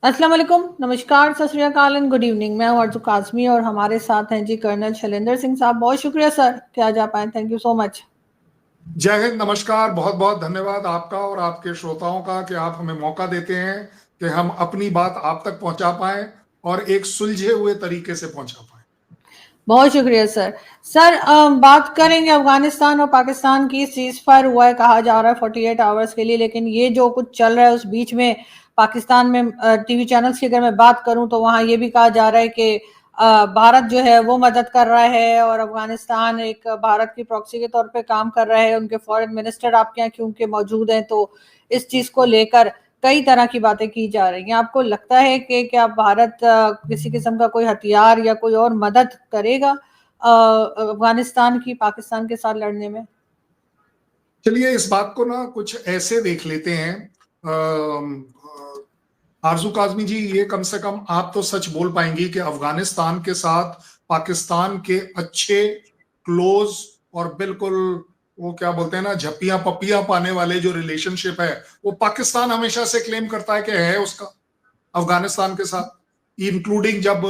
अस्सलाम वालेकुम, नमस्कार, सत श्री अकाल एंड गुड इवनिंग। मैं हूं अर्जु काजमी और हमारे साथ हैं जी कर्नल शैलेंद्र सिंह साहब। बहुत शुक्रिया सर कि आज आप आए। Thank you so much. जय हिंद, नमस्कार। बहुत बहुत धन्यवाद आपका और आपके श्रोताओं का कि आप हमें मौका देते हैं कि हम अपनी बात आप तक पहुंचा पाएं और एक सुलझे हुए तरीके से पहुंचा पाएं। बहुत शुक्रिया सर। सर बात करेंगे अफगानिस्तान और पाकिस्तान की। सीज फायर हुआ है, कहा जा रहा है 48 आवर्स के लिए, लेकिन ये जो कुछ चल रहा है उस बीच में पाकिस्तान में टीवी चैनल्स की अगर मैं बात करूं तो वहां ये भी कहा जा रहा है कि भारत जो है वो मदद कर रहा है और अफगानिस्तान एक भारत की प्रॉक्सी के तौर पे काम कर रहा है। उनके फॉरेन मिनिस्टर आपके यहाँ क्योंकि मौजूद हैं, तो इस चीज को लेकर कई तरह की बातें की जा रही हैं। आपको लगता है कि क्या भारत किसी किस्म का कोई हथियार या कोई और मदद करेगा अफगानिस्तान की पाकिस्तान के साथ लड़ने में? चलिए इस बात को ना कुछ ऐसे देख लेते हैं। आरजू काजमी जी, ये कम से कम आप तो सच बोल पाएंगी कि अफगानिस्तान के साथ पाकिस्तान के अच्छे क्लोज और बिल्कुल वो क्या बोलते हैं ना, झप्पियां पप्पियां पाने वाले जो रिलेशनशिप है वो पाकिस्तान हमेशा से क्लेम करता है कि है उसका अफगानिस्तान के साथ। इंक्लूडिंग जब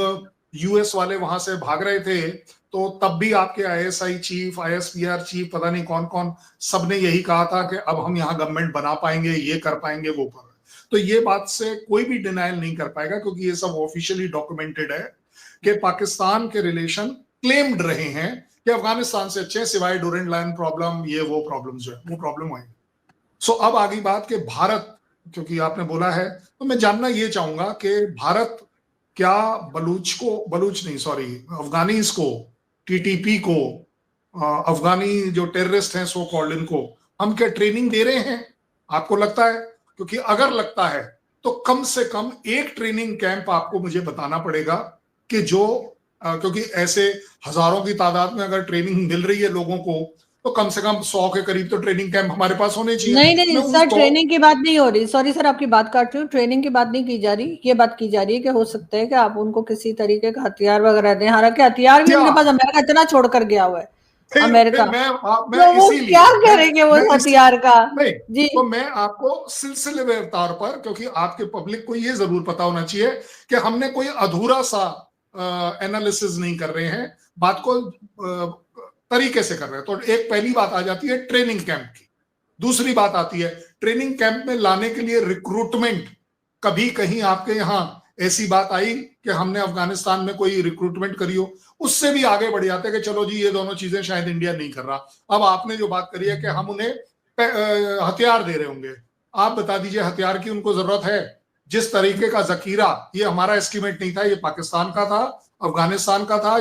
यूएस वाले वहां से भाग रहे थे तो तब भी आपके आईएसआई चीफ, आईएसपीआर चीफ, पता नहीं कौन कौन, सबने यही कहा था कि अब हम यहाँ गवर्नमेंट बना पाएंगे, ये कर पाएंगे, वो कर। तो ये बात से कोई भी डिनायल नहीं कर पाएगा क्योंकि ये सब ऑफिशियली डॉक्यूमेंटेड है कि पाकिस्तान के रिलेशन क्लेम्ड रहे हैं कि अफगानिस्तान से अच्छे, सिवाय डोरेंट लाइन प्रॉब्लम, ये वो प्रॉब्लम जो है वो प्रॉब्लम हुई। सो अब आगे बात कि भारत, क्योंकि आपने बोला है तो मैं जानना ये चाहूंगा कि भारत क्या बलूच नहीं, सॉरी, अफगानीज को, टीटीपी को, अफगानी जो टेररिस्ट हैं सो कॉल्ड, इनको हम क्या ट्रेनिंग दे रहे हैं? आपको लगता है? क्योंकि अगर लगता है तो कम से कम एक ट्रेनिंग कैंप आपको मुझे बताना पड़ेगा कि जो क्योंकि ऐसे हजारों की तादाद में अगर ट्रेनिंग मिल रही है लोगों को तो कम से कम 100 के करीब तो ट्रेनिंग कैंप हमारे पास होने चाहिए। नहीं नहीं मैं उन सर, 100 ट्रेनिंग की बात नहीं हो रही। सॉरी सर, आपकी बात काट रही हूँ। ट्रेनिंग की बात नहीं की जा रही। ये बात की जा रही है कि हो सकता है कि आप उनको किसी तरीके का हथियार वगैरह दें। हालांकि हथियार भी क्या उनके पास अमेरिका इतना छोड़कर गया हुआ है। फिर अमेरिका मैं तो वो क्या इसीलिए करेंगे वो मैं इस हथियार का? नहीं, जी। तो मैं आपको सिलसिलेवार तौर पर, क्योंकि आपके पब्लिक को ये जरूर पता होना चाहिए कि हमने कोई अधूरा सा एनालिसिस नहीं कर रहे हैं, बात को तरीके से कर रहे हैं। तो एक पहली बात आ जाती है ट्रेनिंग कैंप की। दूसरी बात आती है ट्रेनिंग कैंप में लाने के लिए रिक्रूटमेंट। कभी कहीं आपके यहाँ ऐसी बात आई कि हमने अफगानिस्तान में कोई रिक्रूटमेंट करी हो? उससे भी आगे बढ़ जाते हैं कि चलो जी ये दोनों चीजें शायद इंडिया नहीं कर रहा। अब आपने जो बात करी है कि हम उन्हें हथियार दे रहे होंगे, आप बता दीजिए हथियार की उनको जरूरत है? जिस तरीके का जखीरा, ये हमारा एस्टिमेट नहीं था, ये पाकिस्तान का था, अफगानिस्तान का था,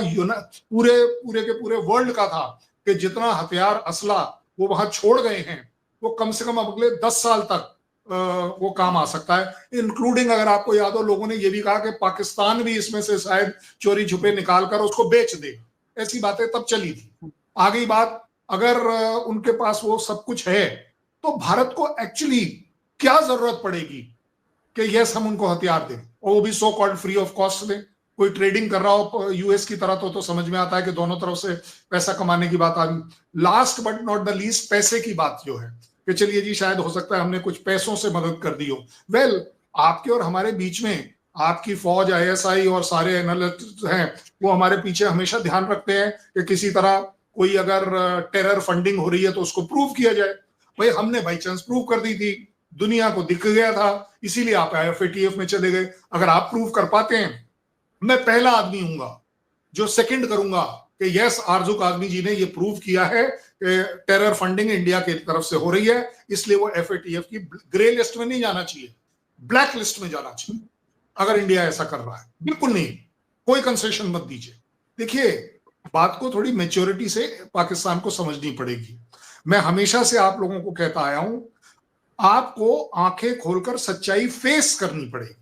पूरे पूरे के पूरे वर्ल्ड का था कि जितना हथियार असला वो वहां छोड़ गए हैं वो कम से कम अगले 10 साल तक वो काम आ सकता है। इंक्लूडिंग, अगर आपको याद हो, लोगों ने ये भी कहा कि पाकिस्तान भी इसमें से शायद चोरी छुपे निकाल कर उसको बेच दे। ऐसी बातें तब चली थी। आगे बात, अगर उनके पास वो सब कुछ है तो भारत को एक्चुअली क्या जरूरत पड़ेगी कि यस हम उनको हथियार दें, और वो भी so called free of cost दें? कोई ट्रेडिंग कर रहा हो यूएस की तरह तो समझ में आता है कि दोनों तरफ से पैसा कमाने की बात आ रही। Last but not the least, पैसे की बात जो है कि चलिए जी शायद हो सकता है हमने कुछ पैसों से मदद कर दी हो। वेल, आपके और हमारे बीच में आपकी फौज, आईएसआई और सारे एनालिस्ट हैं वो हमारे पीछे हमेशा ध्यान रखते हैं कि किसी तरह कोई अगर टेरर फंडिंग हो रही है तो उसको प्रूव किया जाए। भाई हमने बाई चांस प्रूव कर दी थी, दुनिया को दिख गया था, इसीलिए आप एफएटीएफ में चले गए। अगर आप प्रूव कर पाते हैं, मैं पहला आदमी हूंगा जो सेकंड करूंगा कि यस आरजू काजमी जी ने ये प्रूव किया है कि टेरर फंडिंग इंडिया की तरफ से हो रही है, इसलिए वो एफएटीएफ की ग्रे लिस्ट में नहीं जाना चाहिए, ब्लैक लिस्ट में जाना चाहिए अगर इंडिया ऐसा कर रहा है। बिल्कुल नहीं, कोई कंसेशन मत दीजिए। देखिए, बात को थोड़ी मेच्योरिटी से पाकिस्तान को समझनी पड़ेगी। मैं हमेशा से आप लोगों को कहता आया हूं, आपको आंखें खोलकर सच्चाई फेस करनी पड़ेगी।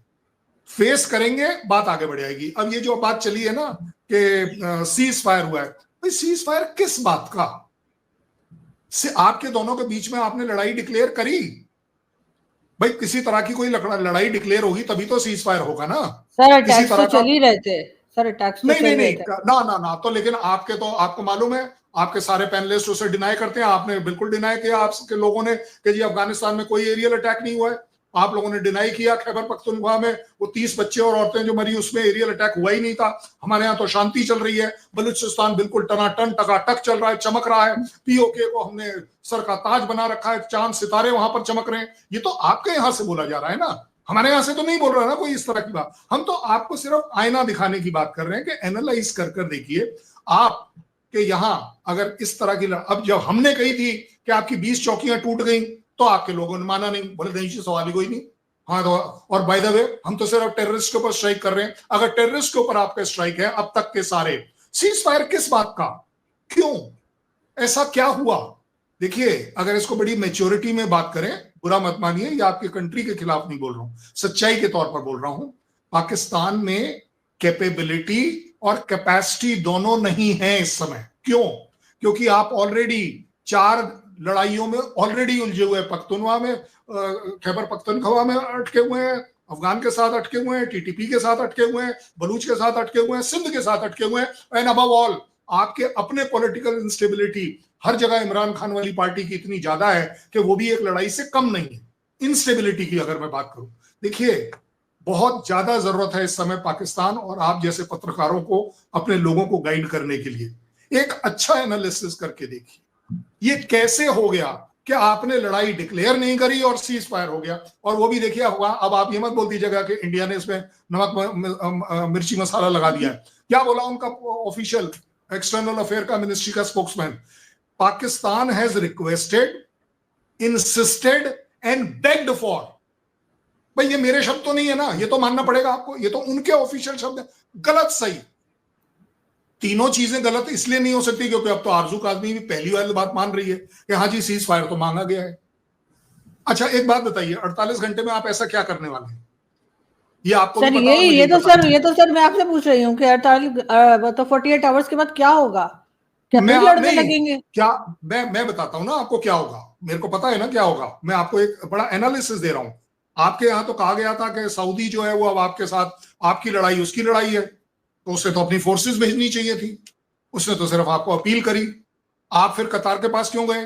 फेस करेंगे, बात आगे बढ़ जाएगी। अब ये जो बात चली है ना कि सीज फायर हुआ है, भाई सीज फायर किस बात का? से आपके दोनों के बीच में आपने लड़ाई डिक्लेयर करी, भाई किसी तरह की कोई लड़ाई डिक्लेयर होगी तभी तो सीज फायर होगा ना। सर किसी अटैक्स तो तरह का चल ही रहे थे। सर अटैक्स तो नहीं चल नहीं रहे नहीं, थे। ना ना ना, तो लेकिन आपके तो, आपको मालूम है, आपके सारे पैनलिस्ट उसे डिनाई करते हैं, आपने बिल्कुल डिनाई किया आपके लोगों ने कि जी अफगानिस्तान में कोई एरियल अटैक नहीं हुआ है। आप लोगों ने डिनाई किया खैबर पख्तूनख्वा में वो 30 बच्चे और औरतें जो मरी उसमें एरियल अटैक हुआ ही नहीं था। हमारे यहाँ तो शांति चल रही है, बलूचिस्तान बिल्कुल टनाटन टकाटक चल रहा है, चमक रहा है। पीओके को हमने सर का ताज बना रखा है, चांद सितारे वहां पर चमक रहे हैं। ये तो आपके यहाँ से बोला जा रहा है ना, हमारे यहाँ से तो नहीं बोल रहा ना कोई इस तरह की बात। हम तो आपको सिर्फ आईना दिखाने की बात कर रहे हैं कि एनालाइज कर कर देखिए आप कि यहाँ अगर इस तरह की, अब जब हमने कही थी कि आपकी 20 चौकियां टूट गई तो आपके लोगों ने माना नहीं, बोले नहीं सवाल ही कोई नहीं। हाँ तो, और बाय द वे हम तो सिर्फ टेररिस्ट के ऊपर स्ट्राइक कर रहे हैं। अगर टेररिस्ट के ऊपर आपका स्ट्राइक है अब तक के सारे, सीज फायर किस बात का, क्यों, ऐसा क्या हुआ? देखिए अगर इसको बड़ी मेच्योरिटी में बात करें, बुरा मत मानिए, या आपके कंट्री के खिलाफ नहीं बोल रहा हूं, सच्चाई के तौर पर बोल रहा हूं। पाकिस्तान में कैपेबिलिटी और कैपेसिटी दोनों नहीं है इस समय। क्यों? क्योंकि आप ऑलरेडी 4 लड़ाइयों में ऑलरेडी उलझे हुए, पख्तूनख्वा में, खैबर पख्तूनख्वा में अटके हुए हैं, अफगान के साथ अटके हुए हैं, टीटीपी के साथ अटके हुए हैं, बलूच के साथ अटके हुए हैं, सिंध के साथ अटके हुए हैं, एंड अबव ऑल आपके अपने पॉलिटिकल इंस्टेबिलिटी हर जगह इमरान खान वाली पार्टी की इतनी ज्यादा है कि वो भी एक लड़ाई से कम नहीं है इंस्टेबिलिटी की। अगर मैं बात करूं, देखिए बहुत ज्यादा जरूरत है इस समय पाकिस्तान और आप जैसे पत्रकारों को अपने लोगों को गाइड करने के लिए एक अच्छा एनालिसिस करके देखिए ये कैसे हो गया कि आपने लड़ाई डिक्लेयर नहीं करी और सीज फायर हो गया। और वो भी देखिए अब आप ये मत बोल दीजिएगा कि इंडिया ने इसमें नमक मिर्ची मसाला लगा दिया है। क्या बोला उनका ऑफिशियल एक्सटर्नल अफेयर का मिनिस्ट्री का spokesman, Pakistan has requested, insisted and bagged for. भाई ये मेरे शब्द तो नहीं है ना, ये तो मानना पड़ेगा आपको, ये तो उनके ऑफिशियल शब्द है। गलत सही तीनों चीजें गलत इसलिए नहीं हो सकती क्योंकि अब तो आरजू काज़मी भी पहली वाली बात मान रही है कि हाँ जी सीज फायर तो मांगा गया है। अच्छा एक बात बताइए, 48 घंटे में आप ऐसा क्या करने वाले हैं? ये आपको सर ये तो सर मैं आपसे पूछ रही हूँ कि 48 आवर्स के बाद क्या होगा, क्या फिर लड़ने लगेंगे? क्या मैं बताता हूं ना आपको क्या होगा, मेरे को पता है ना क्या होगा। मैं आपको एक बड़ा एनालिसिस दे रहा हूं। आपके यहाँ तो कहा गया था कि सऊदी जो है वो अब आपके साथ, आपकी लड़ाई उसकी लड़ाई है, तो उसने तो अपनी फोर्सेस भेजनी चाहिए थी, उसने तो सिर्फ आपको अपील करी। आप फिर कतार के पास क्यों गए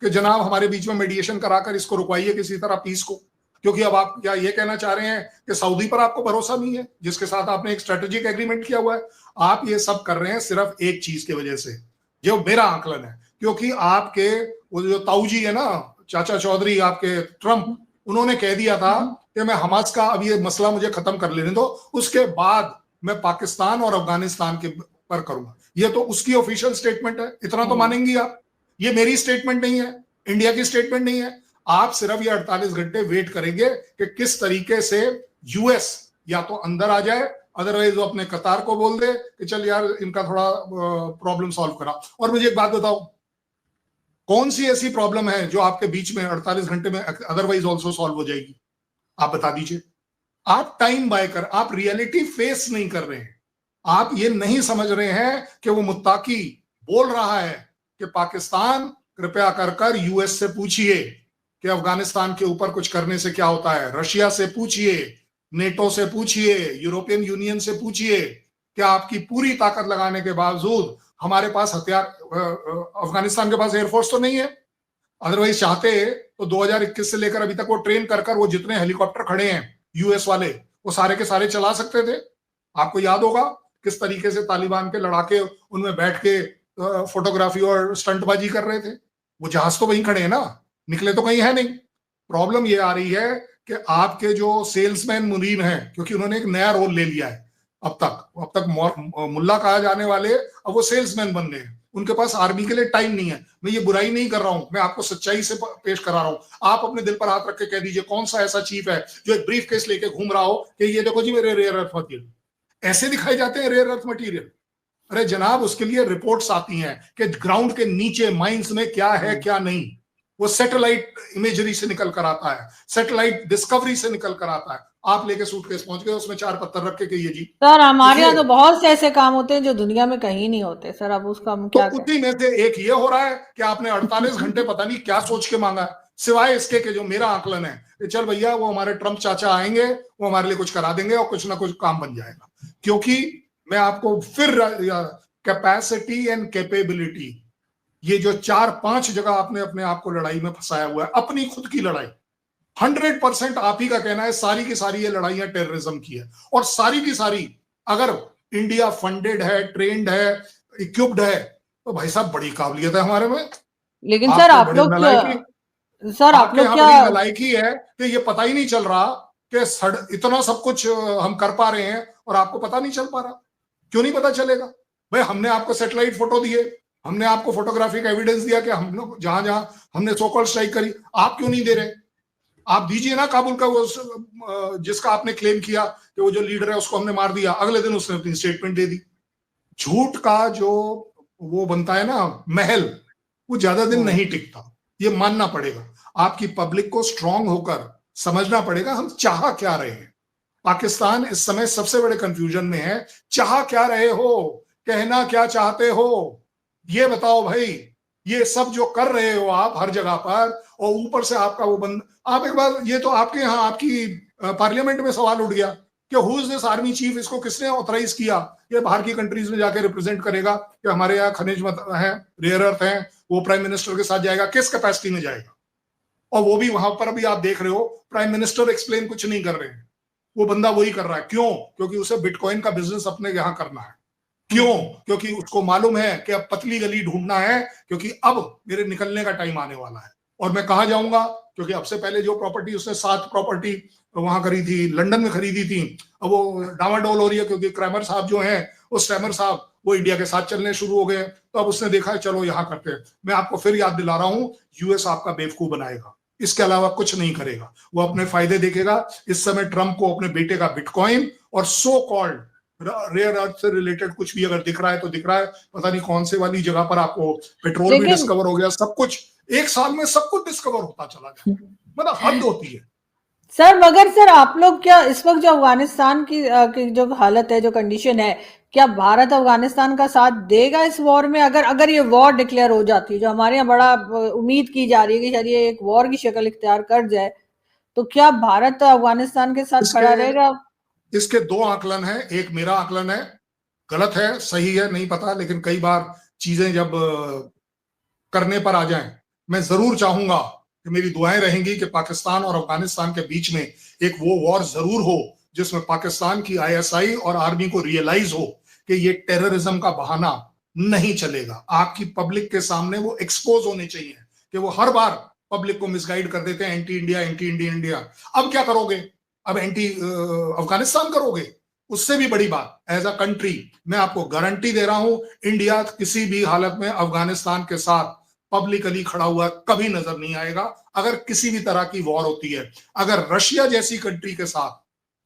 कि जनाब हमारे बीच में मेडिएशन कराकर इसको रुकवाइए किसी तरह पीस को? क्योंकि अब आप क्या ये कहना चाह रहे हैं कि सऊदी पर आपको भरोसा नहीं है जिसके साथ आपने एक स्ट्रेटेजिक एग्रीमेंट किया हुआ है? आप ये सब कर रहे हैं सिर्फ एक चीज की वजह से, जो मेरा आकलन है, क्योंकि आपके वो जो ताऊजी है ना, चाचा चौधरी आपके ट्रंप, उन्होंने कह दिया था कि मैं हमास का अब ये मसला मुझे खत्म कर लेने दो, उसके बाद मैं पाकिस्तान और अफगानिस्तान के पर करूंगा। ये तो उसकी ऑफिशियल स्टेटमेंट है, इतना तो मानेंगी आप। ये मेरी स्टेटमेंट नहीं है, इंडिया की स्टेटमेंट नहीं है। आप सिर्फ ये 48 घंटे वेट करेंगे कि किस तरीके से यूएस या तो अंदर आ जाए, अदरवाइज वो अपने कतार को बोल दे कि चल यार इनका थोड़ा प्रॉब्लम सॉल्व करा। और मुझे एक बात बताओ, कौन सी ऐसी प्रॉब्लम है जो आपके बीच में 48 घंटे में अदरवाइज ऑल्सो सॉल्व हो जाएगी? आप बता दीजिए। आप टाइम बाय कर, आप रियलिटी फेस नहीं कर रहे हैं। आप ये नहीं समझ रहे हैं कि वो मुत्ताकी बोल रहा है कि पाकिस्तान कृपया कर यूएस से पूछिए कि अफगानिस्तान के ऊपर कुछ करने से क्या होता है, रशिया से पूछिए, नेटो से पूछिए, यूरोपियन यूनियन से पूछिए कि आपकी पूरी ताकत लगाने के बावजूद हमारे पास हथियार, अफगानिस्तान के पास एयरफोर्स तो नहीं है। अदरवाइज चाहते तो 2021 से लेकर अभी तक वो ट्रेन कर वो जितने हेलीकॉप्टर खड़े हैं यूएस वाले, वो सारे के सारे चला सकते थे। आपको याद होगा किस तरीके से तालिबान के लड़ाके उनमें बैठ के फोटोग्राफी और स्टंटबाजी कर रहे थे। वो जहाज तो वहीं खड़े हैं ना, निकले तो कहीं है नहीं। प्रॉब्लम ये आ रही है कि आपके जो सेल्समैन मुनीर हैं, क्योंकि उन्होंने एक नया रोल ले लिया है, अब तक मुल्ला कहा जाने वाले अब वो सेल्समैन बन गए हैं। उनके पास आर्मी के लिए टाइम नहीं है। मैं ये बुराई नहीं कर रहा हूं, मैं आपको सच्चाई से पेश करा रहा हूं। आप अपने दिल पर हाथ रख के कह दीजिए कौन सा ऐसा चीफ है जो एक ब्रीफ केस लेके घूम रहा हो कि ये देखो जी मेरे रेयर अर्थ मटीरियल ऐसे दिखाए जाते हैं, रेयर अर्थ मटीरियल। अरे जनाब उसके लिए रिपोर्ट्स आती हैं कि ग्राउंड के नीचे माइंस में क्या है क्या नहीं। वो सैटेलाइट इमेजरी से निकल कर आता है, सैटेलाइट डिस्कवरी से निकल कर आता है। आप लेके सूटकेस पहुंच गए, उसमें 4 पत्थर रख के कहिए जी। सर हमारे यहाँ तो बहुत से ऐसे काम होते हैं जो दुनिया में कहीं नहीं होते सर। अब उसका हम क्या तो उसी में से एक ये हो रहा है कि आपने 48 घंटे पता नहीं क्या सोच के मांगा है, सिवाय इसके के जो मेरा आकलन है कि चल भैया वो हमारे ट्रंप चाचा आएंगे, वो हमारे लिए कुछ करा देंगे और कुछ ना कुछ काम बन जाएगा। क्योंकि मैं आपको फिर कैपेसिटी एंड कैपेबिलिटी, ये जो 4-5 जगह आपने अपने आप को लड़ाई में फंसाया हुआ है, अपनी खुद की लड़ाई, 100% आप ही का कहना है सारी की सारी ये लड़ाइयां टेररिज्म की है, और सारी की सारी अगर इंडिया फंडेड है, ट्रेंड है, इक्विप्ड है, तो भाई साहब बड़ी काबिलियत है हमारे में। लेकिन आप सर तो आप बड़े लोग नालायकी, सर आप आपके लोग यहाँ क्या बड़ी नालायकी है कि ये पता ही नहीं चल रहा कि इतना सब कुछ हम कर पा रहे हैं और आपको पता नहीं चल पा रहा। क्यों नहीं पता चलेगा भाई? हमने आपको सैटेलाइट फोटो दिए, हमने आपको फोटोग्राफिक एविडेंस दिया कि हम लोग जहां जहां हमने सो-कॉल्ड स्ट्राइक करी, आप क्यों नहीं दे रहे? आप दीजिए ना काबुल का वो जिसका आपने क्लेम किया कि वो जो लीडर है उसको हमने मार दिया, अगले दिन उसने अपनी स्टेटमेंट दे दी। झूठ का जो वो बनता है ना महल, वो ज्यादा दिन नहीं टिकता, ये मानना पड़ेगा। आपकी पब्लिक को स्ट्रांग होकर समझना पड़ेगा हम चाह क्या रहे हैं। पाकिस्तान इस समय सबसे बड़े कंफ्यूजन में है। चाह क्या रहे हो, कहना क्या चाहते हो, ये बताओ भाई। ये सब जो कर रहे हो आप हर जगह पर, और ऊपर से आपका वो बंद, आप एक बार ये तो आपके यहाँ आपकी पार्लियामेंट में सवाल उठ गया कि who is this army chief, इसको किसने ऑथराइज किया, ये बाहर की कंट्रीज में जाके रिप्रेजेंट करेगा कि हमारे यहाँ खनिज है, रेयर अर्थ है, वो प्राइम मिनिस्टर के साथ जाएगा, किस कैपेसिटी में जाएगा? और वो भी वहां पर भी आप देख रहे हो प्राइम मिनिस्टर एक्सप्लेन कुछ नहीं कर रहे हैं, वो बंदा वही कर रहा है। क्यों? क्योंकि उसे बिटकॉइन का बिजनेस अपने यहां करना है। क्यों? क्योंकि उसको मालूम है कि अब पतली गली ढूंढना है, क्योंकि अब मेरे निकलने का टाइम आने वाला है। और मैं कहा जाऊंगा, क्योंकि अब से पहले जो प्रॉपर्टी उसने 7 प्रॉपर्टी वहां खरीदी थी, लंदन में खरीदी थी, अब वो डावाडोल हो रही है क्योंकि क्रैमर साहब जो हैं, वो स्टैमर साहब वो इंडिया के साथ चलने शुरू हो गए। तो अब उसने देखा है चलो यहां करते हैं। मैं आपको फिर याद दिला रहा हूं, यूएस आपका बेवकूफ बनाएगा, इसके अलावा कुछ नहीं करेगा। वो अपने फायदे देखेगा। इस समय ट्रंप को अपने बेटे का बिटकॉइन और सो कॉल्ड रेयर अर्थ से रिलेटेड कुछ भी अगर दिख रहा है तो दिख रहा है। पता नहीं कौन से वाली जगह पर आपको पेट्रोल भी डिस्कवर हो गया, सब कुछ एक साल में सब कुछ डिस्कवर होता चला गया, मतलब हद होती है। सर मगर सर आप लोग क्या इस वक्त जो अफगानिस्तान की जो हालत है, जो कंडीशन है, क्या भारत अफगानिस्तान का साथ देगा इस वॉर में? अगर ये वॉर डिक्लेयर हो जाती है, जो हमारे यहाँ बड़ा उम्मीद की जा रही है कि शायद ये एक वॉर की शक्ल इख्तियार कर जाए, तो क्या भारत अफगानिस्तान के साथ खड़ा रहेगा? इसके 2 आकलन है। एक मेरा आकलन है, गलत है सही है नहीं पता, लेकिन कई बार चीजें जब करने पर आ जाएं, मैं जरूर चाहूंगा कि मेरी दुआएं रहेंगी कि पाकिस्तान और अफगानिस्तान के बीच में एक वो वॉर जरूर हो जिसमें पाकिस्तान की आईएसआई और आर्मी को रियलाइज हो कि ये टेररिज्म का बहाना नहीं चलेगा। आपकी पब्लिक के सामने वो एक्सपोज होने चाहिए कि वो हर बार पब्लिक को मिसगाइड कर देते हैं, anti India anti India India. अब क्या करोगे? अब एंटी अफगानिस्तान करोगे? उससे भी बड़ी बात, एज अ कंट्री मैं आपको गारंटी दे रहा हूं, इंडिया किसी भी हालत में अफगानिस्तान के साथ पब्लिकली खड़ा हुआ कभी नजर नहीं आएगा। अगर किसी भी तरह की वॉर होती है, अगर रशिया जैसी कंट्री के साथ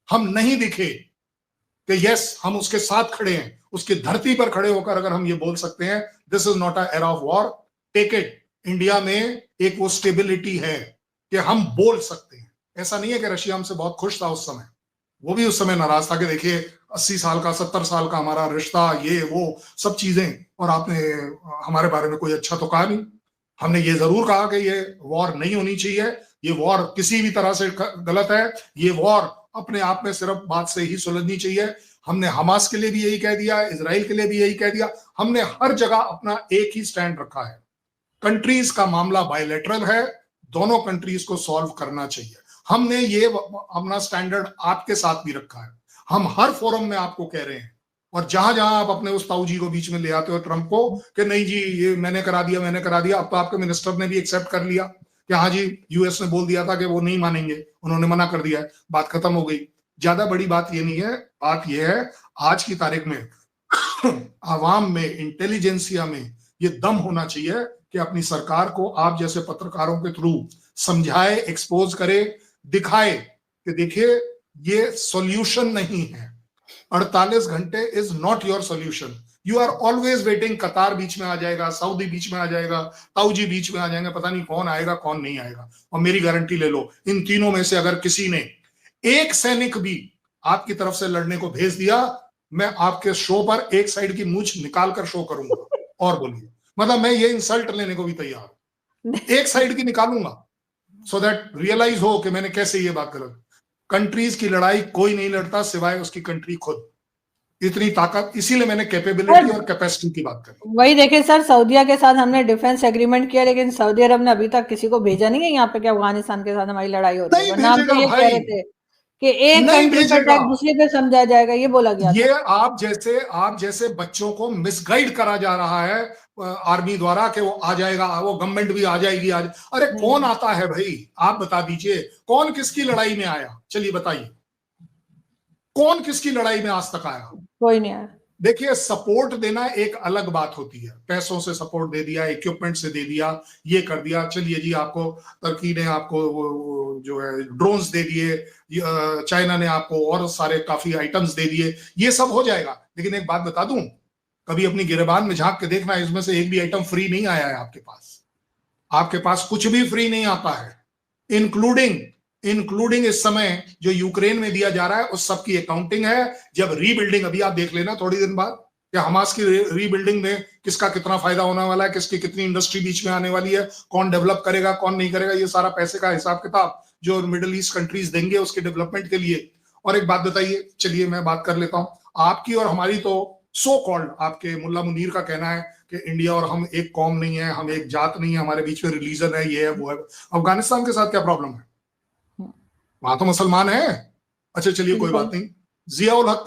हम नहीं दिखे कि यस हम उसके साथ खड़े हैं, उसकी धरती पर खड़े होकर अगर हम ये बोल सकते हैं this is not a era of war, take it, India में एक वो स्टेबिलिटी है कि हम बोल सकते हैं। ऐसा नहीं है कि रशिया हमसे बहुत खुश था उस समय, वो भी उस समय नाराज था कि देखिए 80 साल का 70 साल का हमारा रिश्ता, ये वो सब चीजें, और आपने हमारे बारे में कोई अच्छा तो कहा नहीं। हमने ये जरूर कहा कि ये वॉर नहीं होनी चाहिए, ये वॉर किसी भी तरह से गलत है, ये वॉर अपने आप में सिर्फ बात से ही सुलझनी चाहिए। हमने हमास के लिए भी यही कह दिया, इजराइल के लिए भी यही कह दिया, हमने हर जगह अपना एक ही स्टैंड रखा है। कंट्रीज का मामला बायलैटरल है, दोनों कंट्रीज को सॉल्व करना चाहिए। हमने ये अपना स्टैंडर्ड आपके साथ भी रखा है, हम हर फोरम में आपको कह रहे हैं। और जहां जहां आप अपने उस ताऊ जी को बीच में ले आते हो ट्रंप को कि नहीं जी ये मैंने करा दिया मैंने करा दिया, अब तो आपके मिनिस्टर ने भी एक्सेप्ट कर लिया कि हाँ जी यूएस ने बोल दिया था कि वो नहीं मानेंगे, उन्होंने मना कर दिया है, बात खत्म हो गई। ज्यादा बड़ी बात ये नहीं है, बात ये है आज की तारीख में आवाम में, इंटेलिजेंसिया में ये दम होना चाहिए कि अपनी सरकार को आप जैसे पत्रकारों के थ्रू समझाए, एक्सपोज करे, दिखाए कि देखिए ये सॉल्यूशन नहीं है। 48 घंटे is not your solution. You are always waiting, कतार बीच में आ जाएगा, सऊदी बीच में आ जाएगा, ताऊजी बीच में आ जाएंगे, पता नहीं कौन आएगा कौन नहीं आएगा। और मेरी गारंटी ले लो, इन तीनों में से अगर किसी ने एक सैनिक भी आपकी तरफ से लड़ने को भेज दिया, मैं आपके शो पर एक साइड की मूंछ निकाल कर शो करूंगा। और बोलिए, मतलब मैं ये इंसल्ट लेने को भी तैयार हूं, एक साइड की निकालूंगा, सो दैट रियलाइज हो कि मैंने कैसे ये बात गलत। कंट्रीज की लड़ाई कोई नहीं लड़ता सिवाय उसकी कंट्री खुद। इतनी ताकत, इसीलिए मैंने कैपेबिलिटी और कैपेसिटी की बात करी। वही देखिए सर, सऊदीया के साथ हमने डिफेंस एग्रीमेंट किया, लेकिन सऊदी अरब ने अभी तक किसी को भेजा नहीं है यहाँ पे कि अफगानिस्तान के साथ हमारी लड़ाई हो रही है। नहीं वरना हम तो भेजेगा ये कह भाई, रहे थे कि एक नहीं कंट्री पे भेजेगा। अटैक दूसरे पे समझा जाएगा, ये बोला गया ये था। आप जैसे बच्चों को मिसगाइड करा जा रहा है आर्मी द्वारा कि वो आ जाएगा, वो गवर्नमेंट भी आ जाएगी आज। अरे कौन आता है भाई, आप बता दीजिए, कौन किसकी लड़ाई में आया? चलिए बताइए, कौन किसकी लड़ाई में आज तक आया? कोई नहीं आया। देखिए, सपोर्ट देना एक अलग बात होती है, पैसों से सपोर्ट दे दिया, इक्विपमेंट से दे दिया, ये कर दिया, चलिए जी आपको तुर्की ने आपको वो जो है ड्रोन्स दे दिए, चाइना ने आपको और सारे काफी आइटम्स दे दिए, ये सब हो जाएगा। लेकिन एक बात बता दूं, कभी अपनी गिरबान में झांक के देखना, इसमें से एक भी आइटम फ्री नहीं आया है आपके पास। आपके पास कुछ भी फ्री नहीं आता है, इंक्लूडिंग इस समय जो यूक्रेन में दिया जा रहा है उस सब की अकाउंटिंग है। जब रीबिल्डिंग, अभी आप देख लेना थोड़ी दिन बाद कि हमास की रीबिल्डिंग में किसका कितना फायदा होने वाला है, किसकी कितनी इंडस्ट्री बीच में आने वाली है, कौन डेवलप करेगा कौन नहीं करेगा, ये सारा पैसे का हिसाब किताब जो मिडिल ईस्ट कंट्रीज देंगे उसके डेवलपमेंट के लिए। और एक बात बताइए, चलिए मैं बात कर लेता हूं, आपकी और हमारी तो सो कॉल्ड, आपके मुल्ला मुनीर का कहना है कि इंडिया और हम एक कौम नहीं है, हम एक जात नहीं है, हमारे बीच में रिलीजन है, ये है वो है। अफगानिस्तान के साथ क्या प्रॉब्लम है? वहां तो मुसलमान है। अच्छा चलिए कोई बात नहीं। जियाउल हक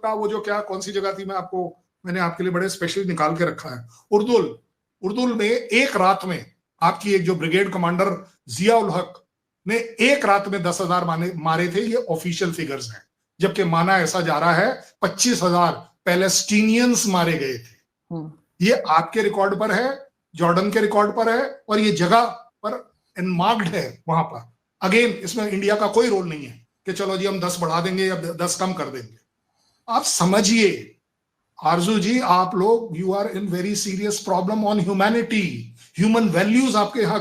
का वो जो क्या, कौन सी जगह थी, मैंने आपके लिए बड़े स्पेशल निकाल के रखा है, उर्दुल में एक रात में आपकी एक जो ब्रिगेड कमांडर जियाउल हक ने एक रात में 10,000 मारे थे, ये ऑफिशियल फिगर्स हैं। जबकि माना ऐसा जा रहा है 25,000 पैलेस्टीनियंस मारे गए थे। ये आपके रिकॉर्ड पर है, जॉर्डन के रिकॉर्ड पर है, और ये जगह पर एनमार्क्ड है वहां पर। अगेन इसमें इंडिया का कोई रोल नहीं है कि चलो जी हम 10 बढ़ा देंगे या 10 कम कर देंगे। आप समझिए आरजू जी, आप लोग you are in very serious problem on humanity. Human values आपके यहाँ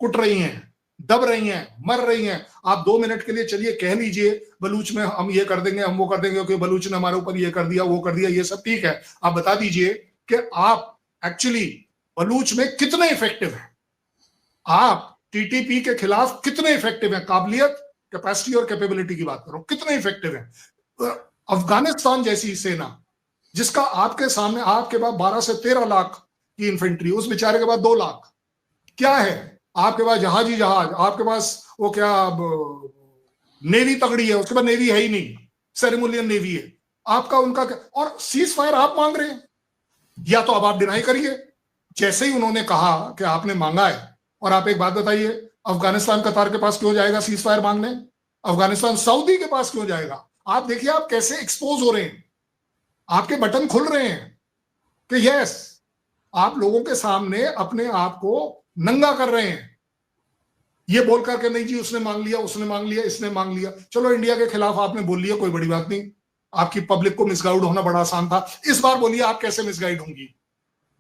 कुट रही हैं, दब रही हैं, मर रही हैं। आप 2 मिनट के लिए चलिए कह लीजिए बलूच में हम ये कर देंगे, हम वो कर देंगे, क्योंकि बलूच ने हमारे ऊपर ये कर दिया वो कर दिया, ये सब ठीक है। आप बता दीजिए कि आप एक्चुअली बलूच में कितने इफेक्टिव हैं, आप टीटीपी के खिलाफ कितने इफेक्टिव हैं, काबिलियत, कैपेसिटी और कैपेबिलिटी की बात करो, कितने इफेक्टिव हैं। अफगानिस्तान जैसी सेना जिसका आपके सामने, आपके पास 12 से 13 लाख की इन्फेंट्री, उस बेचारे के पास 2 लाख क्या है? आपके पास जहाज, आपके पास वो क्या नेवी तगड़ी है, उसके पास नेवी है ही नहीं, सेरेमोनियल नेवी है आपका, उनका क्या? और सीज फायर आप मांग रहे हैं, या तो अब आप डिनाई करिए जैसे ही उन्होंने कहा कि आपने मांगा है। और आप एक बात बताइए, अफगानिस्तान कतार के पास क्यों जाएगा सीज फायर मांगने? अफगानिस्तान सऊदी के पास क्यों जाएगा? आप देखिए आप कैसे एक्सपोज हो रहे हैं, आपके बटन खुल रहे हैं कि यस, आप लोगों के सामने अपने आप को नंगा कर रहे हैं, ये बोल करके नहीं जी उसने मांग लिया, उसने मांग लिया, इसने मांग लिया। चलो इंडिया के खिलाफ आपने बोल लिया, कोई बड़ी बात नहीं, आपकी पब्लिक को मिसगाइड होना बड़ा आसान था। इस बार बोलिए आप कैसे मिसगाइड होंगी?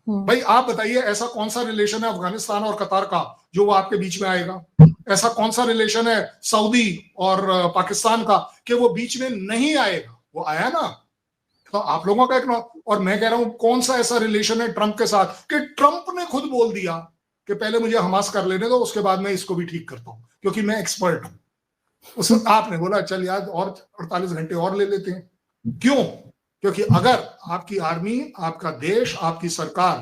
भाई आप बताइए, ऐसा कौन सा रिलेशन है अफगानिस्तान और कतार का जो वो आपके बीच में आएगा? ऐसा कौन सा रिलेशन है सऊदी और पाकिस्तान का कि वो बीच में नहीं आएगा? वो आया ना, तो आप लोगों का एक। और मैं कह रहा हूं, कौन सा ऐसा रिलेशन है ट्रंप के साथ कि ट्रंप ने खुद बोल दिया कि पहले मुझे हमास कर लेने दो, उसके बाद मैं इसको भी ठीक करता हूं क्योंकि मैं एक्सपर्ट हूं। आपने बोला चल यार और 48 घंटे और ले लेते हैं। क्यों? क्योंकि अगर आपकी आर्मी, आपका देश, आपकी सरकार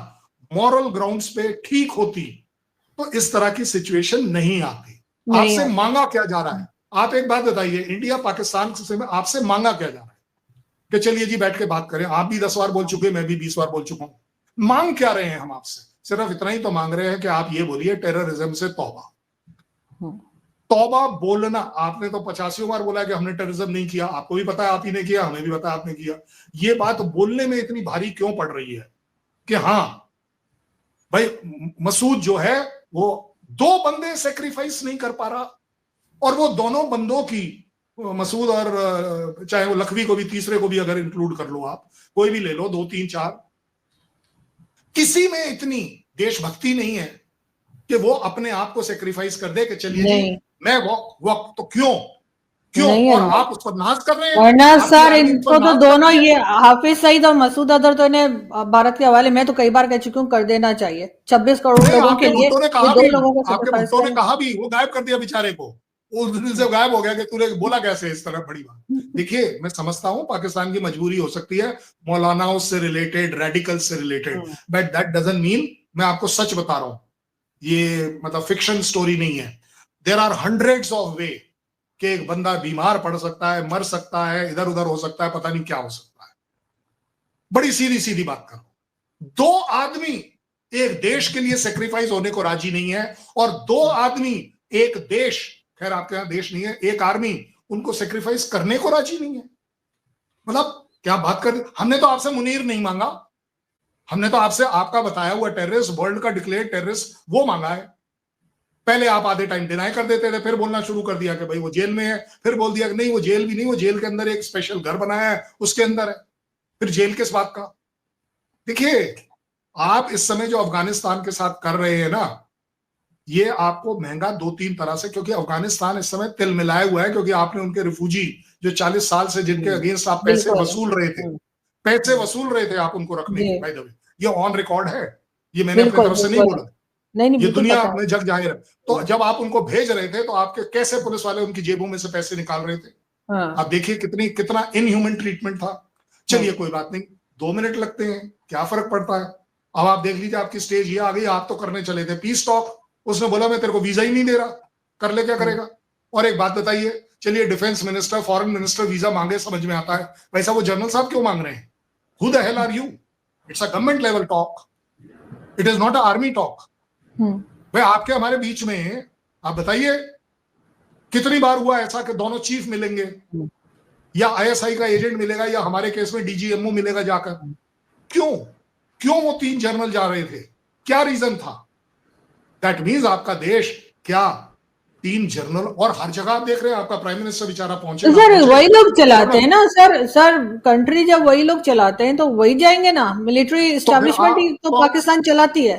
मॉरल ग्राउंड्स पे ठीक होती तो इस तरह की सिचुएशन नहीं आती। आपसे मांगा क्या जा रहा है? आप एक बात बताइए, इंडिया पाकिस्तान से आपसे मांगा क्या जा रहा है कि चलिए जी बैठ के बात करें? आप भी 10 बार बोल चुके, मैं भी 20 बार बोल चुका हूं। मांग क्या रहे हैं हम आपसे? सिर्फ इतना ही तो मांग रहे हैं कि आप ये बोलिए टेररिज्म से तौबा। तौबा बोलना, आपने तो 85 बार बोला कि हमने टेररिज्म नहीं किया, आपको भी पता है आप ही ने किया, हमें भी पता है आपने किया। ये बात बोलने में इतनी भारी क्यों पड़ रही है कि हाँ भाई मसूद जो है वो 2 बंदे सेक्रीफाइस नहीं कर पा रहा, और वो दोनों बंदों की, मसूद और चाहे वो लखवी को भी, तीसरे को भी अगर इंक्लूड कर लो, आप कोई भी ले लो, 2 3 4, किसी में इतनी देशभक्ति नहीं है कि वो अपने आप को सेक्रीफाइस कर दे कि चलिए जी मैं वो तो क्यों और आप उस पर नाज कर रहे हैं। वरना सर इनको तो दोनों, ये हाफिज सईद और मसूद अजहर तो इन्हें भारत के हवाले, मैं तो कई बार कह चुकी हूँ, कर देना चाहिए। 26 करोड़ लोगों के लिए, 2 लोगों को आपके भुट्टो ने कहा भी, वो गायब कर दिया बेचारे को। उस दिन से गायब हो गया कि तूने बोला कैसे इस तरह बड़ी बात। देखिए, मैं समझता हूं पाकिस्तान की मजबूरी हो सकती है, मौलानाओं से रिलेटेड, रेडिकल से related, but that doesn't mean, मैं आपको सच बता रहा हूं, ये मतलब फिक्शन स्टोरी नहीं है। There are hundreds of way कि एक बंदा बीमार पड़ सकता है, मर सकता है, इधर उधर हो सकता है, पता नहीं क्या हो सकता है। बड़ी सीधी सीधी बात करो, दो आदमी एक देश के लिए सेक्रीफाइस होने को राजी नहीं है, और दो आदमी एक देश, खैर आपके यहां देश नहीं है, एक आर्मी उनको सेक्रीफाइस करने को राजी नहीं है। मतलब क्या बात कर, हमने तो आपसे मुनीर नहीं मांगा, हमने तो आपसे आपका बताया हुआ टेररिस्ट, वर्ल्ड का डिक्लेयर टेररिस्ट, वो मांगा है। पहले आप आधे टाइम डिनाई कर देते थे, फिर बोलना शुरू कर दिया कि भाई वो जेल में है, फिर बोल दिया कि नहीं वो जेल भी नहीं, वो जेल के अंदर एक स्पेशल घर बनाया है उसके अंदर है, फिर जेल किस बात का। देखिए, आप इस समय जो अफगानिस्तान के साथ कर रहे हैं ना, ये आपको महंगा 2-3 तरह से, क्योंकि अफगानिस्तान इस समय तिल मिलाए हुआ है, क्योंकि आपने उनके रिफ्यूजी जो 40 साल से जिनके अगेंस्ट आप पैसे वसूल रहे थे, पैसे वसूल रहे थे आप उनको रखने के, बाय द वे ये ऑन रिकॉर्ड है, ये मैंने अपनी तरफ से नहीं बोला, नहीं, ये दुनिया में जग जाहिर है। तो जब आप उनको भेज रहे थे तो आपके कैसे पुलिस वाले उनकी जेबों में से पैसे निकाल रहे थे, आप देखिए कितना इनह्यूमन ट्रीटमेंट था। चलिए कोई बात नहीं, 2 मिनट लगते हैं, क्या फर्क पड़ता है। अब आप देख लीजिए, आपकी स्टेज ये आ गई, आप तो करने चले थे पीस टॉक, उसने बोला मैं तेरे को वीजा ही नहीं दे रहा, कर ले क्या करेगा। और एक बात बताइए, चलिए defence minister, foreign minister visa मांगे, समझ में आता है, वैसा वो जनरल साहब क्यों मांग रहे हैं? Who the hell are you? It's a government level talk, it is not a army talk. भाई आपके हमारे बीच में आप बताइए कितनी बार हुआ ऐसा कि दोनों चीफ मिलेंगे, या आईएसआई का एजेंट मिलेगा, या हमारे केस में डीजीएमओ मिलेगा जाकर। क्यों वो 3 जनरल जा रहे थे, क्या रीजन था? दैट मीन्स आपका देश क्या 3 जनरल, और हर जगह आप देख रहे हैं आपका प्राइम मिनिस्टर बेचारा पहुंचे, सर वही लोग चलाते हैं ना सर कंट्री जब वही लोग चलाते हैं तो वही जाएंगे ना, मिलिट्री एस्टेब्लिशमेंट ही तो पाकिस्तान चलाती है।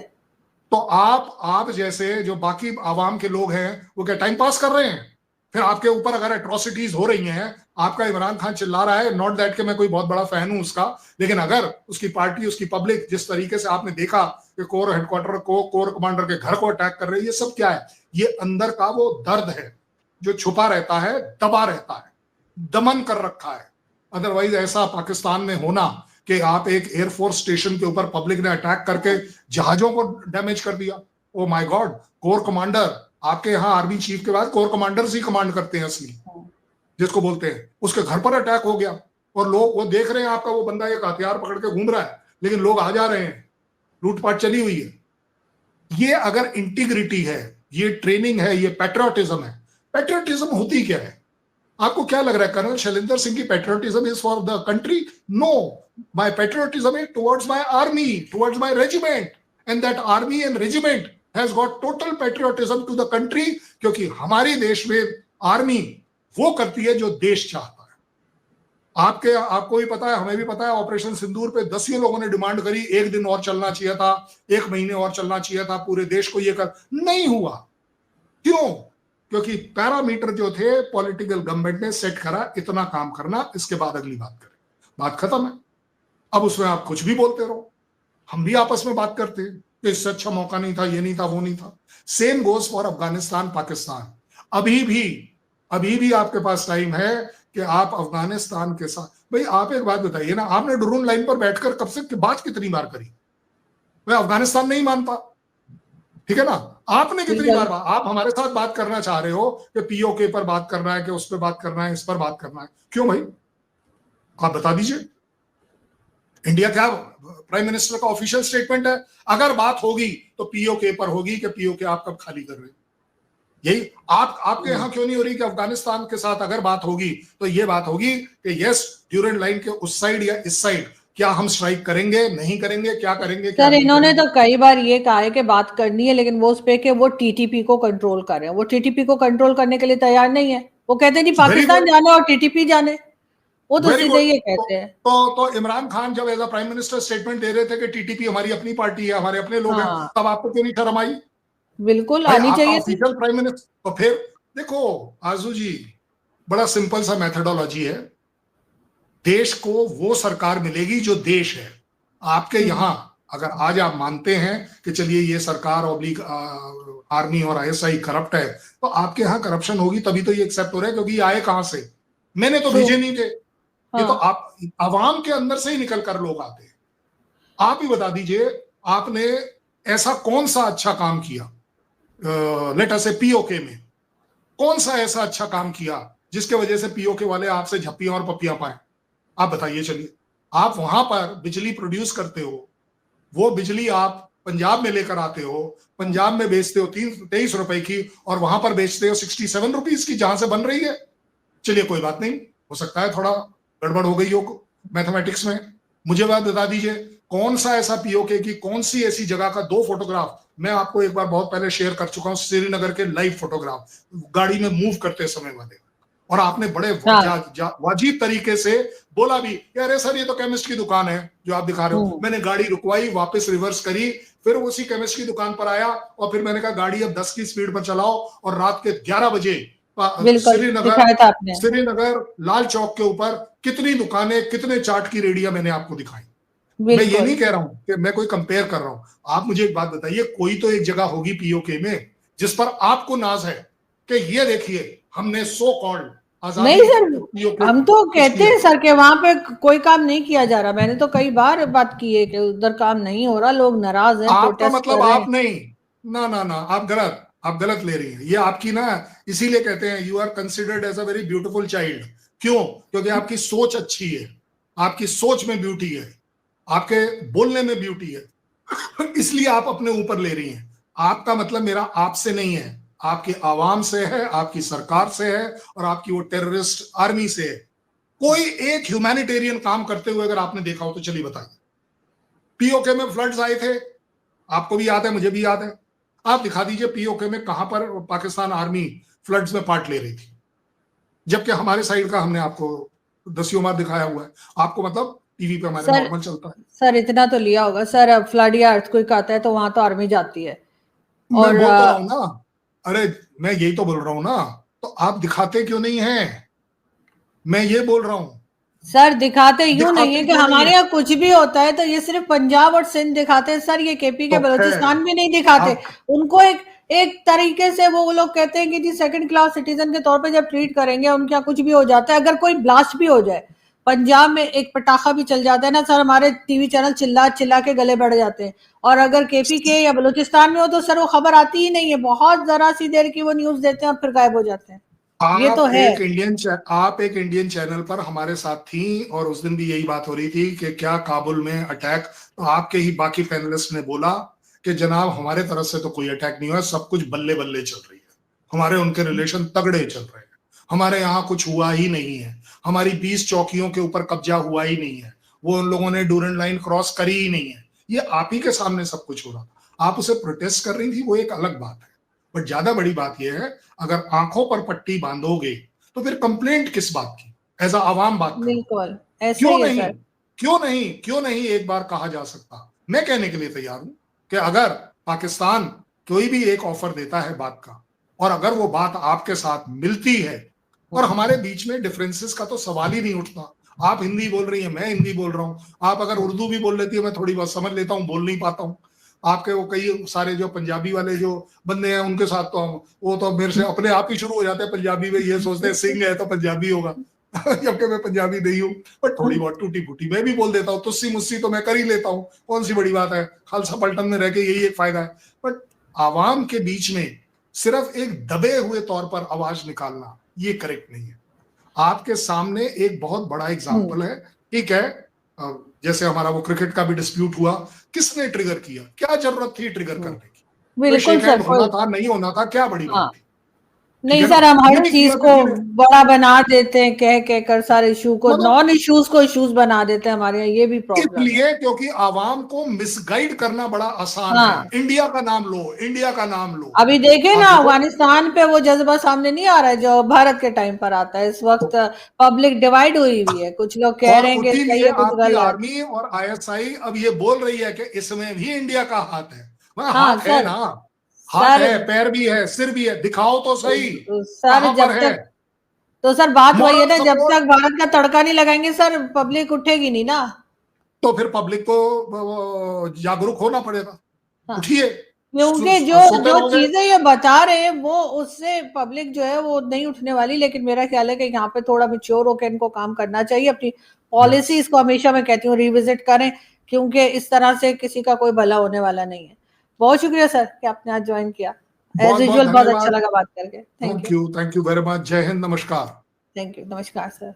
तो आप जैसे जो बाकी आवाम के लोग हैं वो क्या टाइम पास कर रहे हैं? फिर आपके ऊपर अगर एट्रोसिटीज हो रही हैं, आपका इमरान खान चिल्ला रहा है, नॉट दैट कि मैं कोई बहुत बड़ा फैन हूं उसका, लेकिन अगर उसकी पार्टी, उसकी पब्लिक जिस तरीके से आपने देखा कि कोर हेडक्वार्टर को, कोर कमांडर के घर को अटैक कर रही है, ये सब क्या है? ये अंदर का वो दर्द है जो छुपा रहता है, दबा रहता है, दमन कर रखा है। अदरवाइज ऐसा पाकिस्तान में होना कि आप एक एयरफोर्स स्टेशन के ऊपर पब्लिक ने अटैक करके जहाजों को डैमेज कर दिया, oh my God. Core commander, आपके यहाँ आर्मी चीफ के बाद कोर कमांडर्स ही कमांड करते हैं असली, जिसको बोलते हैं, उसके घर पर अटैक हो गया, और लोग वो देख रहे हैं आपका वो बंदा एक हथियार पकड़ के घूम रहा है, लेकिन लोग आ जा रहे हैं, लूटपाट चली हुई है। ये अगर इंटीग्रिटी है, ये ट्रेनिंग है, ये पैट्रियोटिज्म है। पैट्रियोटिज्म होती क्या है? आपको क्या लग रहा है कर्नल शैलेंद्र सिंह की patriotism is for the country? No, my patriotism is towards my army, towards my regiment, and that army and regiment has got total patriotism to the country, क्योंकि हमारे देश में आर्मी वो करती है जो देश चाहता है। आपको भी पता है, हमें भी पता है, ऑपरेशन सिंदूर पे 10 लोगों ने डिमांड करी, 1 दिन और चलना चाहिए था, 1 महीने और चलना चाहिए था, पूरे देश को ये कर, नहीं हुआ। क्यों? क्योंकि पैरामीटर जो थे पॉलिटिकल गवर्नमेंट ने सेट करा, इतना काम करना, इसके बाद अगली बात करें, बात खत्म है। अब उसमें आप कुछ भी बोलते रहो, हम भी आपस में बात करते हैं कि इससे अच्छा मौका नहीं था, ये नहीं था, वो नहीं था। Same goes for Afghanistan, Pakistan. अभी भी आपके पास टाइम है कि आप अफगानिस्तान के साथ, भाई आप एक बात बताइए ना, आपने ड्रोन लाइन पर बैठकर कब से बात कितनी बार करी? मैं अफगानिस्तान नहीं मानता, ठीक है ना, आपने कितनी बार आप हमारे साथ बात करना चाह रहे हो कि पीओके पर बात करना है, कि उस पर बात करना है, इस पर बात करना है, क्यों भाई? आप बता दीजिए। इंडिया क्या प्राइम मिनिस्टर का ऑफिशियल स्टेटमेंट है, अगर बात होगी तो पीओके पर होगी, कि पीओके आप कब खाली कर रहे हैं। यही आपके यहां क्यों नहीं हो रही कि अफगानिस्तान के साथ अगर बात होगी तो ये बात होगी कि यस, ड्यूरेंट लाइन के उस साइड या इस साइड क्या हम स्ट्राइक करेंगे, नहीं करेंगे, क्या करेंगे? सर इन्होंने तो कई बार ये कहा है कि बात करनी है, लेकिन वो उस पे कि वो टीटीपी को कंट्रोल कर रहे हैं, वो टीटीपी को कंट्रोल करने के लिए तैयार नहीं है। वो कहते हैं जी पाकिस्तान जाने और टीटीपी जाने, वो तो सीधे ये कहते हैं। तो इमरान खान जब as a prime minister statement दे रहे थे कि टीटीपी हमारी अपनी पार्टी है, हमारे अपने लोग हैं, तब आपको क्यों नहीं शर्म आई? बिल्कुल आनी चाहिए ऑफिशियल प्राइम मिनिस्टर। तो फिर देखो आजू जी, बड़ा सिंपल सा मेथोडोलॉजी है, देश को वो सरकार मिलेगी जो देश है। आपके यहां अगर आज आप मानते हैं कि चलिए ये सरकार ऑब्लिक आर्मी और आईएसआई करप्ट है, तो आपके यहाँ करप्शन होगी तभी तो ये एक्सेप्ट हो रहा है, क्योंकि ये आए कहां से? मैंने तो भेजे नहीं थे, ये तो आप आवाम के अंदर से ही निकल कर लोग आते हैं। आप ही बता दीजिए, आपने ऐसा कौन सा अच्छा काम किया लेट अस से पीओके में, कौन सा ऐसा अच्छा काम किया जिसके वजह से पीओके वाले आपसे झप्पियां और पप्पियां पाए? आप बताइए। चलिए, आप वहां पर बिजली प्रोड्यूस करते हो, वो बिजली आप पंजाब में लेकर आते हो, पंजाब में बेचते हो 23 रुपए की, और वहां पर बेचते हो 67 रुपीज की, जहां से बन रही है। चलिए कोई बात नहीं, हो सकता है थोड़ा गड़बड़ हो गई हो मैथमेटिक्स में। मुझे बात बता दीजिए, कौन सा ऐसा पीओके की कौन सी ऐसी जगह का 2 फोटोग्राफ मैं आपको एक बार बहुत पहले शेयर कर चुका हूं, श्रीनगर के लाइव फोटोग्राफ, गाड़ी में मूव करते समय वाले, और आपने बड़े वाजिब तरीके से बोला भी, अरे सर ये तो केमिस्ट की दुकान है जो आप दिखा रहे हो। मैंने गाड़ी रुकवाई, वापस रिवर्स करी, फिर उसी केमिस्ट की दुकान पर आया, और फिर मैंने कहा गाड़ी अब 10 की स्पीड पर चलाओ, और रात के 11 बजे श्रीनगर लाल चौक के ऊपर कितनी दुकानें, कितने चाट की रेडियां मैंने आपको दिखाई। मैं ये नहीं कह रहा हूं कि मैं कोई कंपेयर कर रहा हूं। आप मुझे एक बात बताइए, कोई तो एक जगह होगी पीओके में जिस पर आपको नाज है कि ये देखिए हमने सो कॉल्ड नहीं सर, हम तो कहते हैं सर कि वहां पे कोई काम नहीं किया जा रहा। मैंने तो कई बार बात की है कि उधर काम नहीं हो रहा, लोग नाराज हैं, आपका मतलब आप नहीं, ना ना ना, आप गलत ले रही हैं। ये आपकी ना, इसीलिए कहते हैं you are considered as a very beautiful child. क्यों? क्योंकि आपकी सोच अच्छी है, आपकी सोच में ब्यूटी है, आपके बोलने में ब्यूटी है, इसलिए आप अपने ऊपर ले रही हैं। आपका मतलब मेरा आपसे नहीं है, आपकी आवाम से है, आपकी सरकार से है, और आपकी वो टेररिस्ट आर्मी से है। कोई एक ह्यूमैनिटेरियन काम करते हुए अगर आपने देखा हो तो चलिए बताइए। पीओके में फ्लड्स आए थे, आपको भी याद है, मुझे भी याद है। आप दिखा दीजिए पीओके में कहां पर पाकिस्तान आर्मी फ्लड्स में पार्ट ले रही थी, जबकि हमारे साइड का हमने आपको दसियों बार दिखाया हुआ है। आपको मतलब टीवी पे हमारे नॉर्मल चलता है। सर इतना तो लिया होगा सर, अब फ्लड या अर्थक्वेक आता है तो वहां तो आर्मी जाती है। और मैं बोल तो रहा हूं ना, अरे मैं यही तो बोल रहा हूं ना, तो आप दिखाते क्यों नहीं है? मैं ये बोल रहा हूं सर, दिखाते यूं नहीं है कि हमारे यहाँ कुछ भी होता है तो ये सिर्फ पंजाब और सिंध दिखाते हैं सर, ये केपी के बलूचिस्तान भी नहीं दिखाते। उनको एक तरीके से वो लोग कहते हैं कि जी सेकंड क्लास सिटीजन के तौर पे जब ट्रीट करेंगे, उनके यहाँ कुछ भी हो जाता है। अगर कोई ब्लास्ट भी हो जाए, पंजाब में एक पटाखा भी चल जाता है ना सर, हमारे टीवी चैनल चिल्ला चिल्ला के गले बढ़ जाते हैं। और अगर केपी के या बलूचिस्तान में हो तो सर वो खबर आती ही नहीं है, बहुत जरा सी देर की वो न्यूज देते हैं और फिर गायब हो जाते हैं। ये तो है। आप एक इंडियन चैनल पर हमारे साथ थी, और उस दिन भी यही बात हो रही थी कि क्या काबुल में अटैक, तो आपके ही बाकी पैनलिस्ट ने बोला कि जनाब हमारे तरफ से तो कोई अटैक नहीं हुआ, सब कुछ बल्ले बल्ले चल रही है, हमारे उनके रिलेशन तगड़े चल रहे हैं, हमारे यहाँ कुछ हुआ ही नहीं है, हमारी 20 चौकियों के ऊपर कब्जा हुआ ही नहीं है, वो उन लोगों ने डूरन लाइन क्रॉस करी ही नहीं है। ये आप ही के सामने सब कुछ हो रहा था, आप उसे प्रोटेस्ट कर रही थी, वो एक अलग बात है। बट ज्यादा बड़ी बात यह है, अगर आंखों पर पट्टी बांधोगे तो फिर कंप्लेंट किस बात की? एज आवाम बात करो। बिल्कुल ऐसे क्यों ही नहीं, सर। क्यों नहीं एक बार कहा जा सकता? मैं कहने के लिए तैयार हूं कि अगर पाकिस्तान कोई भी एक ऑफर देता है बात का, और अगर वो बात आपके साथ मिलती है, और हमारे बीच में डिफरेंसेस का तो सवाल ही नहीं उठता। आप हिंदी बोल रही हैं, मैं हिंदी बोल रहा हूं, आप अगर उर्दू भी बोल लेती है, मैं थोड़ी बहुत समझ लेता हूं, बोल नहीं पाता हूं। आपके वो कई सारे जो पंजाबी वाले जो बंदे हैं, उनके साथ तो वो तो मेरे से अपने आप ही शुरू हो जाते हैं पंजाबी में, ये सोचते हैं सिंह है तो पंजाबी होगा जबकि मैं पंजाबी नहीं हूँ, पर थोड़ी बहुत टूटी फूटी मैं भी बोल देता हूँ, तुस्सी मुस्सी तो मैं कर ही लेता हूँ, कौन सी बड़ी बात है, खालसा पलटन में रह के यही एक फायदा है। बट आवाम के बीच में सिर्फ एक दबे हुए तौर पर आवाज निकालना ये करेक्ट नहीं है। आपके सामने एक बहुत बड़ा एग्जाम्पल है, ठीक है, जैसे हमारा वो क्रिकेट का भी डिस्प्यूट हुआ, किसने ट्रिगर किया? क्या जरूरत थी ट्रिगर करने की? बिल्कुल सर, होना था, नहीं होना था, क्या बड़ी बात थी? नहीं सर, हम हर चीज को बड़ा बना देते हैं, कह कर सारे इशू को, नॉन इश्यूज को इश्यूज बना देते हैं हमारे यहाँ, ये भी प्रॉब्लम है। इसलिए क्योंकि आवाम को मिसगाइड करना बड़ा आसान है। इंडिया का नाम लो, इंडिया का नाम लो। अभी देखे ना अफगानिस्तान पे वो जज्बा सामने नहीं आ रहा है जो भारत के टाइम पर आता है। इस वक्त पब्लिक डिवाइड हुई हुई है, कुछ लोग कह रहे हैं कि सही है, कुछ गलत। आर्मी और आईएसआई अब ये बोल रही है कि इसमें भी इंडिया का हाथ है। हाथ है ना, हाथ है, पैर भी है, सिर भी है, दिखाओ तो सही सर। जब तक तो सर बात वही है ना, जब तक भारत का तड़का नहीं लगाएंगे सर, पब्लिक उठेगी नहीं ना। तो फिर पब्लिक को जागरूक होना पड़ेगा। हाँ। उठिए, क्योंकि जो चीजें ये बता रहे हैं वो उससे पब्लिक जो है वो नहीं उठने वाली, लेकिन मेरा ख्याल है कि यहाँ पे थोड़ा मैच्योर होकर इनको काम करना चाहिए। अपनी पॉलिसीज को हमेशा मैं कहती हूँ रिविजिट करें, क्योंकि इस तरह से किसी का कोई भला होने वाला नहीं है। बहुत शुक्रिया सर कि आपने आज ज्वाइन किया। एज यूजुअल बहुत अच्छा लगा बात करके। Thank you very much. जय हिंद, नमस्कार। थैंक यू, नमस्कार सर।